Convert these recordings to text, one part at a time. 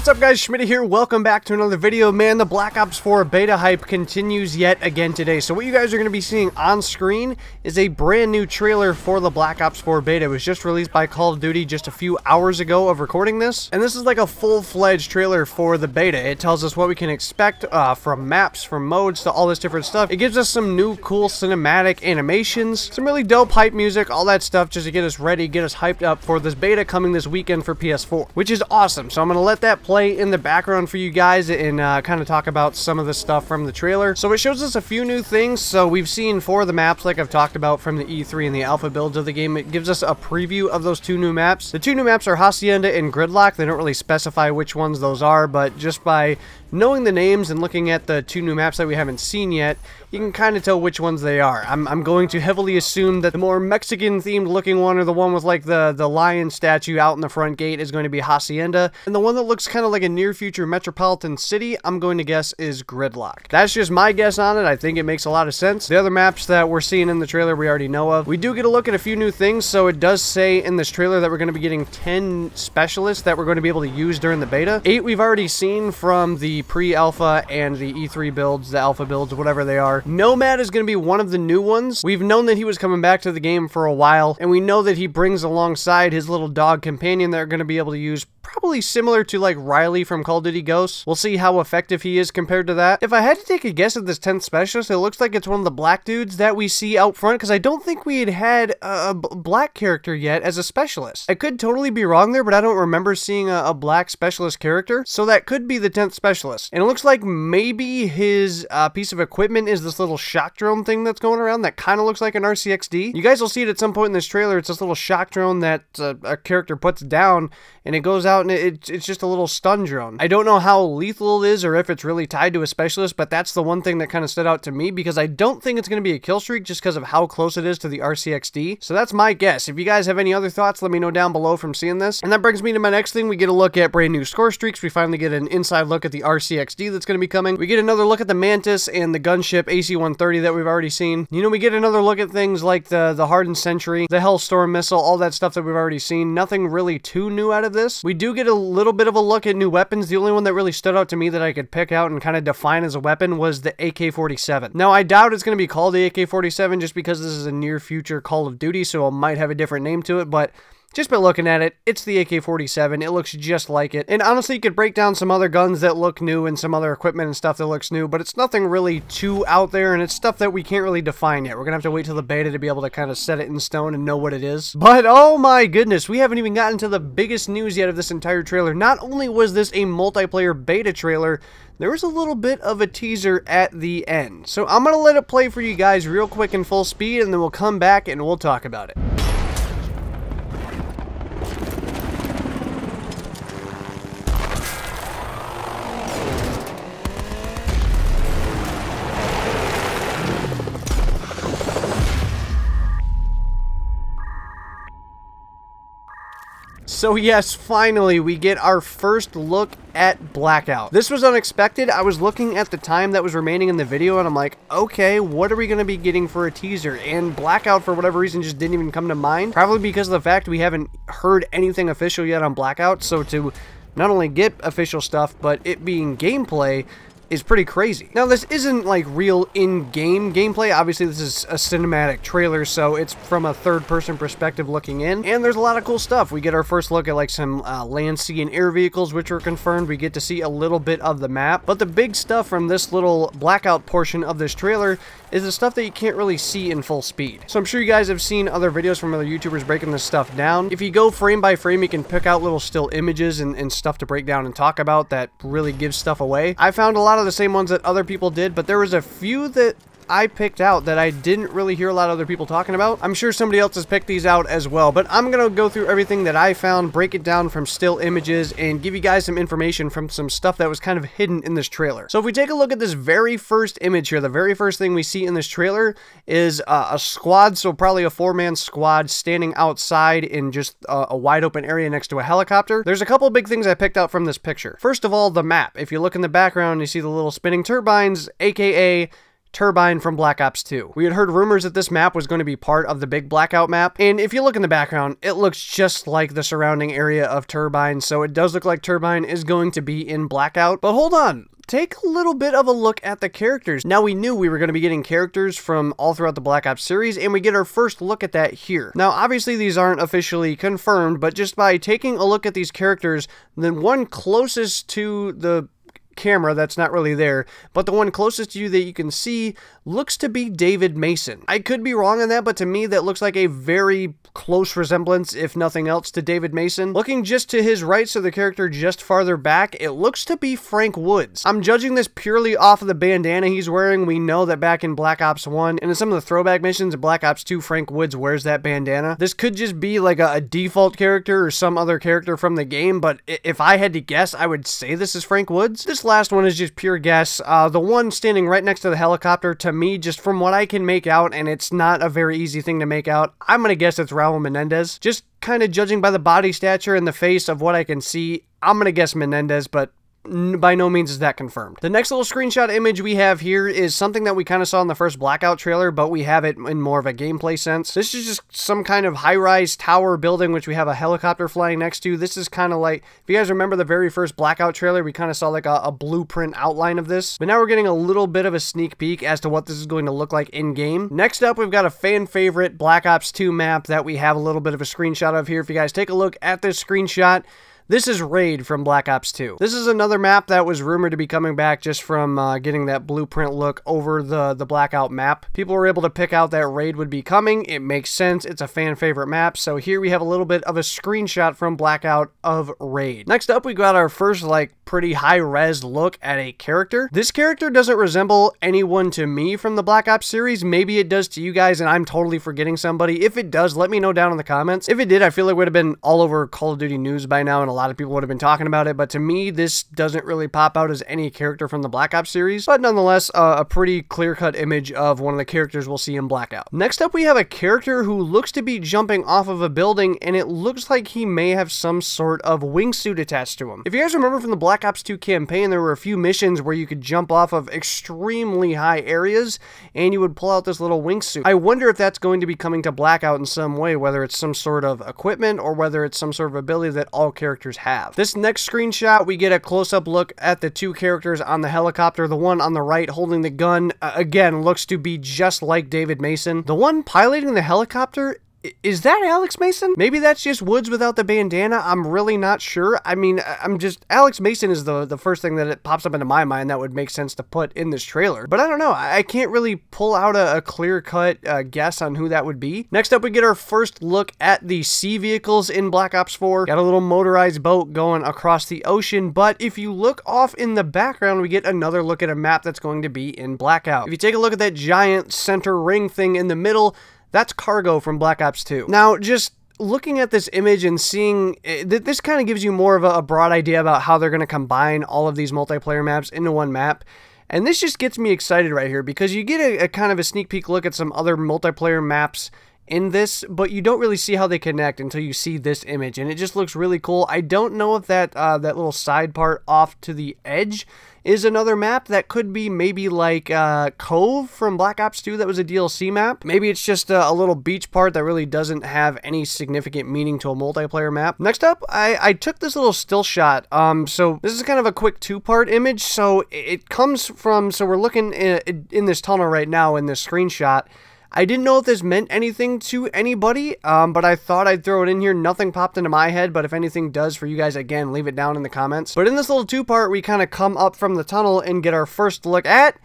What's up guys, Schmitty here, welcome back to another video. Man, the Black Ops 4 beta hype continues yet again today. So what you guys are going to be seeing on screen is a brand new trailer for the Black Ops 4 beta. It was just released by Call of Duty just a few hours ago of recording this. And this is like a full-fledged trailer for the beta. It tells us what we can expect from maps, from modes, to all this different stuff. It gives us some new cool cinematic animations, some really dope hype music, all that stuff just to get us ready, get us hyped up for this beta coming this weekend for PS4, which is awesome. So I'm going to let that play in the background for you guys and kind of talk about some of the stuff from the trailer. So it shows us a few new things. So we've seen 4 of the maps like I've talked about from the E3 and the alpha builds of the game. It gives us a preview of those 2 new maps. The 2 new maps are Hacienda and Gridlock. They don't really specify which ones those are, but just by knowing the names and looking at the 2 new maps that we haven't seen yet, you can kind of tell which ones they are. I'm going to heavily assume that the more Mexican themed looking one, or the one with like the lion statue out in the front gate, is going to be Hacienda, and the one that looks kind of like a near future metropolitan city, I'm going to guess is Gridlock. That's just my guess on it. I think it makes a lot of sense. The other maps that we're seeing in the trailer we already know of. We do get a look at a few new things. So it does say in this trailer that we're going to be getting 10 specialists that we're going to be able to use during the beta. 8 we've already seen from the pre-alpha and the E3 builds, the alpha builds, whatever they are. Nomad is going to be one of the new ones. We've known that he was coming back to the game for a while, and we know that he brings alongside his little dog companion that are going to be able to use, probably similar to like Riley from Call of Duty Ghosts. We'll see how effective he is compared to that. If I had to take a guess at this 10th specialist, it looks like it's one of the black dudes that we see out front, because I don't think we had a black character yet as a specialist. I could totally be wrong there, but I don't remember seeing a black specialist character, so that could be the 10th specialist. And it looks like maybe his piece of equipment is this little shock drone thing that's going around that kind of looks like an RCXD. You guys will see it at some point in this trailer. It's this little shock drone that a character puts down, and it goes out and it's just a little stun drone. I don't know how lethal it is or if it's really tied to a specialist, but that's the one thing that kind of stood out to me, because I don't think it's going to be a kill streak just because of how close it is to the RCXD. So that's my guess. If you guys have any other thoughts, let me know down below from seeing this. And that brings me to my next thing. We get a look at brand new Scorestreaks. We finally get an inside look at the RCXD that's going to be coming. We get another look at the Mantis and the gunship AC-130 that we've already seen. You know, we get another look at things like the Hardened Sentry, the Hellstorm missile, all that stuff that we've already seen. Nothing really too new out of this. We do get a little bit of a look at new weapons. The only one that really stood out to me that I could pick out and kind of define as a weapon was the AK-47. Now, I doubt it's going to be called the AK-47 just because this is a near future Call of Duty, so it might have a different name to it, but just by looking at it, it's the AK-47. It looks just like it. And honestly, you could break down some other guns that look new and some other equipment and stuff that looks new, but it's nothing really too out there, and it's stuff that we can't really define yet. We're going to have to wait till the beta to be able to kind of set it in stone and know what it is. But oh my goodness, we haven't even gotten to the biggest news yet of this entire trailer. Not only was this a multiplayer beta trailer, there was a little bit of a teaser at the end. So I'm going to let it play for you guys real quick in full speed, and then we'll come back and we'll talk about it. So yes, finally, we get our first look at Blackout. This was unexpected. I was looking at the time that was remaining in the video, and I'm like, okay, what are we going to be getting for a teaser? And Blackout, for whatever reason, just didn't even come to mind. Probably because of the fact we haven't heard anything official yet on Blackout. So to not only get official stuff, but it being gameplay is pretty crazy. Now, this isn't like real in-game gameplay. Obviously, this is a cinematic trailer, so it's from a third-person perspective looking in, and there's a lot of cool stuff. We get our first look at like some land, sea, and air vehicles, which were confirmed. We get to see a little bit of the map, but the big stuff from this little Blackout portion of this trailer is the stuff that you can't really see in full speed. So I'm sure you guys have seen other videos from other YouTubers breaking this stuff down. If you go frame by frame, you can pick out little still images and stuff to break down and talk about that really gives stuff away. I found a lot of the same ones that other people did, but there was a few that I picked out that I didn't really hear a lot of other people talking about. I'm sure somebody else has picked these out as well, but I'm gonna go through everything that I found, break it down from still images, and give you guys some information from some stuff that was kind of hidden in this trailer. So if we take a look at this very first image here, the very first thing we see in this trailer is a squad, so probably a 4-man squad standing outside in just a wide open area next to a helicopter. There's a couple big things I picked out from this picture. First of all, the map. If you look in the background, you see the little spinning turbines, aka Turbine from Black Ops 2. We had heard rumors that this map was going to be part of the big Blackout map, and if you look in the background, it looks just like the surrounding area of Turbine, so it does look like Turbine is going to be in Blackout. But hold on. Take a little bit of a look at the characters. Now, we knew we were going to be getting characters from all throughout the Black Ops series, and we get our first look at that here. Now, obviously, these aren't officially confirmed, but just by taking a look at these characters, the one closest to the camera that's not really there, but the one closest to you that you can see looks to be David Mason. I could be wrong on that, but to me that looks like a very close resemblance, if nothing else, to David Mason. Looking just to his right, so the character just farther back, it looks to be Frank Woods. I'm judging this purely off of the bandana he's wearing. We know that back in Black Ops 1 and in some of the throwback missions in Black Ops 2, Frank Woods wears that bandana. This could just be like a default character or some other character from the game, but if I had to guess, I would say this is Frank Woods. This last one is just pure guess. The one standing right next to the helicopter, to me, just from what I can make out, and it's not a very easy thing to make out, I'm gonna guess it's Raul Menendez. Just kind of judging by the body stature and the face of what I can see, I'm gonna guess Menendez, but by no means is that confirmed. The next little screenshot image we have here is something that we kind of saw in the first Blackout trailer, but we have it in more of a gameplay sense. This is just some kind of high-rise tower building, which we have a helicopter flying next to. This is kind of like, if you guys remember the very first Blackout trailer, we kind of saw like a blueprint outline of this, but now we're getting a little bit of a sneak peek as to what this is going to look like in-game. Next up, we've got a fan favorite Black Ops 2 map that we have a little bit of a screenshot of here. If you guys take a look at this screenshot, this is Raid from Black Ops 2. This is another map that was rumored to be coming back just from getting that blueprint look over the Blackout map. People were able to pick out that Raid would be coming. It makes sense. It's a fan favorite map. So here we have a little bit of a screenshot from Blackout of Raid. Next up, we got our first like pretty high-res look at a character. This character doesn't resemble anyone to me from the Black Ops series. Maybe it does to you guys and I'm totally forgetting somebody. If it does, let me know down in the comments. If it did, I feel like it would have been all over Call of Duty news by now and a lot of people would have been talking about it, but to me, this doesn't really pop out as any character from the Black Ops series, but nonetheless, a pretty clear-cut image of one of the characters we'll see in Blackout. Next up, we have a character who looks to be jumping off of a building, and it looks like he may have some sort of wingsuit attached to him. If you guys remember from the Black Ops 2 campaign, there were a few missions where you could jump off of extremely high areas, and you would pull out this little wingsuit. I wonder if that's going to be coming to Blackout in some way, whether it's some sort of equipment, or whether it's some sort of ability that all characters have. This next screenshot, we get a close-up look at the two characters on the helicopter. The one on the right holding the gun, again, looks to be just like David Mason. The one piloting the helicopter, is that Alex Mason? Maybe that's just Woods without the bandana. I'm really not sure. I mean, Alex Mason is the first thing that it pops up into my mind that would make sense to put in this trailer. But I don't know. I can't really pull out a clear-cut guess on who that would be. Next up, we get our first look at the sea vehicles in Black Ops 4. Got a little motorized boat going across the ocean, but if you look off in the background, we get another look at a map that's going to be in Blackout. If you take a look at that giant center ring thing in the middle, that's cargo from Black Ops 2. Now, just looking at this image and seeing, this kind of gives you more of a broad idea about how they're going to combine all of these multiplayer maps into one map. And this just gets me excited right here because you get a kind of a sneak peek look at some other multiplayer maps in this, but you don't really see how they connect until you see this image, and it just looks really cool. I don't know if that little side part off to the edge is another map. That could be maybe like Cove from Black Ops 2 that was a DLC map. Maybe it's just a little beach part that really doesn't have any significant meaning to a multiplayer map. Next up, I took this little still shot. So this is kind of a quick two-part image. So it comes from, so we're looking in this tunnel right now in this screenshot. I didn't know if this meant anything to anybody, but I thought I'd throw it in here. Nothing popped into my head, but if anything does for you guys, again, leave it down in the comments. But in this little two-part, we kind of come up from the tunnel and get our first look at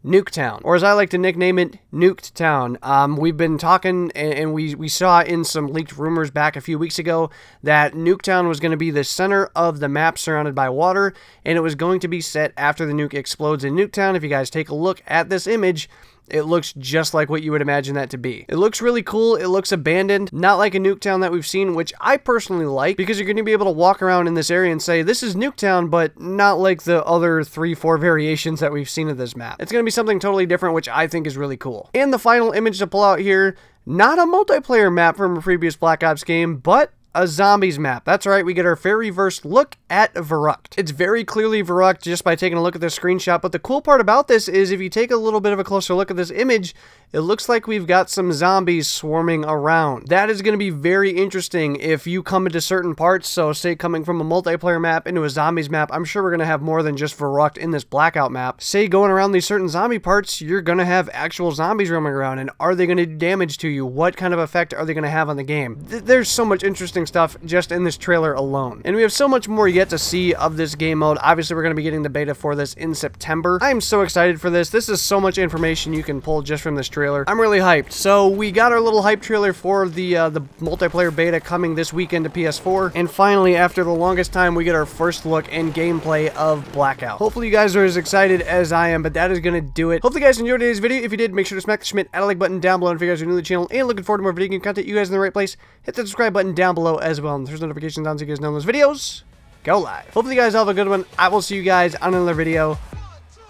Nuketown, or as I like to nickname it, Nuketown. We've been talking, and we saw in some leaked rumors back a few weeks ago that Nuketown was going to be the center of the map surrounded by water, and it was going to be set after the nuke explodes in Nuketown. If you guys take a look at this image, it looks just like what you would imagine that to be. It looks really cool. It looks abandoned, not like a Nuketown that we've seen, which I personally like, because you're going to be able to walk around in this area and say, this is Nuketown, but not like the other 3-4 variations that we've seen of this map. It's going to be something totally different, which I think is really cool. And the final image to pull out here, not a multiplayer map from a previous Black Ops game, but a zombies map. That's right, we get our very first look at Verukt. It's very clearly Verukt just by taking a look at this screenshot, but the cool part about this is if you take a little bit of a closer look at this image, it looks like we've got some zombies swarming around. That is going to be very interesting if you come into certain parts, so say coming from a multiplayer map into a zombies map, I'm sure we're going to have more than just Verukt in this Blackout map. Say going around these certain zombie parts, you're going to have actual zombies roaming around, and are they going to do damage to you? What kind of effect are they going to have on the game? There's so much interesting stuff just in this trailer alone. And we have so much more yet to see of this game mode. Obviously, we're going to be getting the beta for this in September. I'm so excited for this. This is so much information you can pull just from this trailer. I'm really hyped. So we got our little hype trailer for the multiplayer beta coming this weekend to PS4. And finally, after the longest time, we get our first look and gameplay of Blackout. Hopefully you guys are as excited as I am, but that is going to do it. Hopefully you guys enjoyed today's video. If you did, make sure to smack the Schmidt at a like button down below. And if you guys are new to the channel and looking forward to more video game content, you guys are in the right place. Hit the subscribe button down below as well. And there's notifications on so you guys know those videos go live. Hopefully you guys all have a good one. I will see you guys on another video.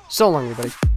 So long, everybody.